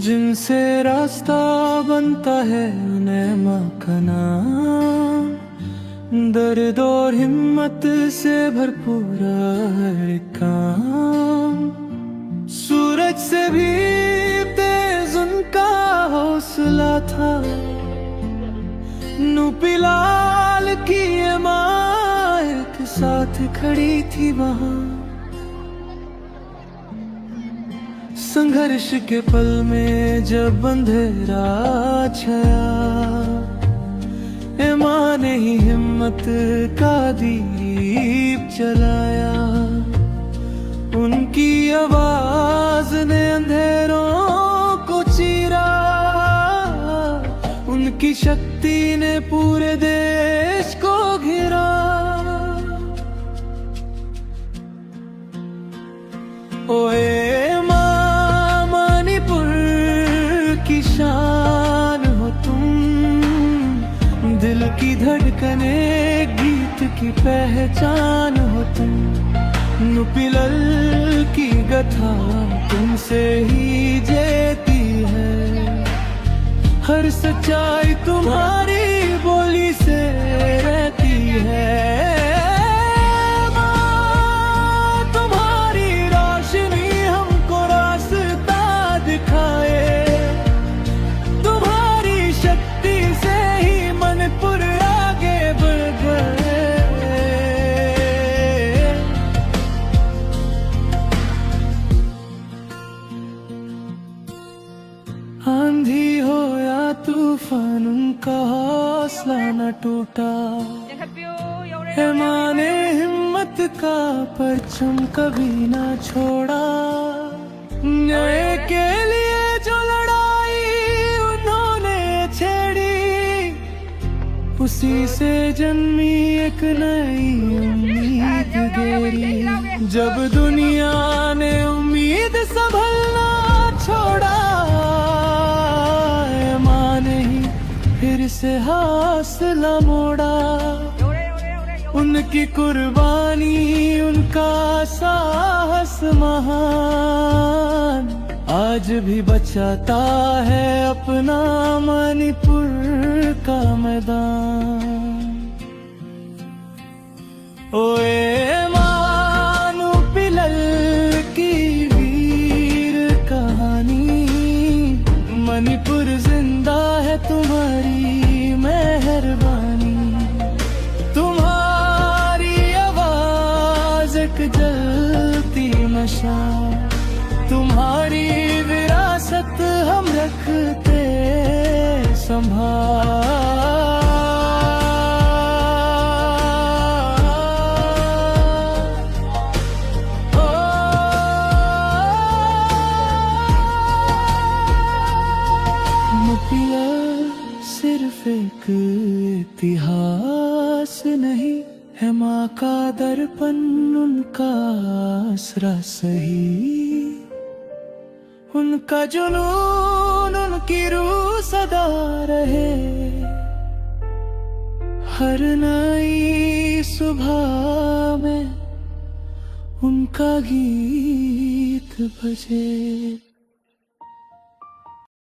जिनसे रास्ता बनता है उन्हें माँ का नाम, दर्द और हिम्मत से भरपूर हर काम। सूरज से भी तेज उनका हौसला था, नुपिलाल की माँ के साथ खड़ी थी वहाँ। संघर्ष के पल में जब अंधेरा छाया, ए माँ ने ही हिम्मत का दीप जलाया। उनकी आवाज ने अंधेरों को चीरा, उनकी शक्ति ने पूरे देश को घिरा। ओए की शान हो तुम, दिल की धड़कने गीत की पहचान हो तुम। नुपिलल की गाथा तुमसे ही जेती है, हर सच्चाई तुम्हारी बोली से रहती है। आंधी हो या तूफान उनका हौसला न टूटा, है माँ ने हिम्मत का परचम कभी ना छोड़ा। न्याय के लिए जो लड़ाई उन्होंने छेड़ी, उसी से जन्मी एक नई उम्मीद गेरी। जब दुनिया ने उम्मीद संभलना छोड़ा, फिर से हौसला मोड़ा। उनकी कुर्बानी उनका साहस महान, आज भी बचाता है अपना मणिपुर का मैदान। ओए माँ नुपिलल की वीर कहानी, मणिपुर जिंदा है तुम्हारी मेहरबानी। तुम्हारी आवाज एक जलती नशा, तुम्हारी विरासत हम रखते संभाल। सिर्फ एक इतिहास नहीं है, माँ का दर्पण उनका आसरा सही। उनका जुनून उनकी रूह सदा रहे, हर नई सुबह में उनका गीत बजे।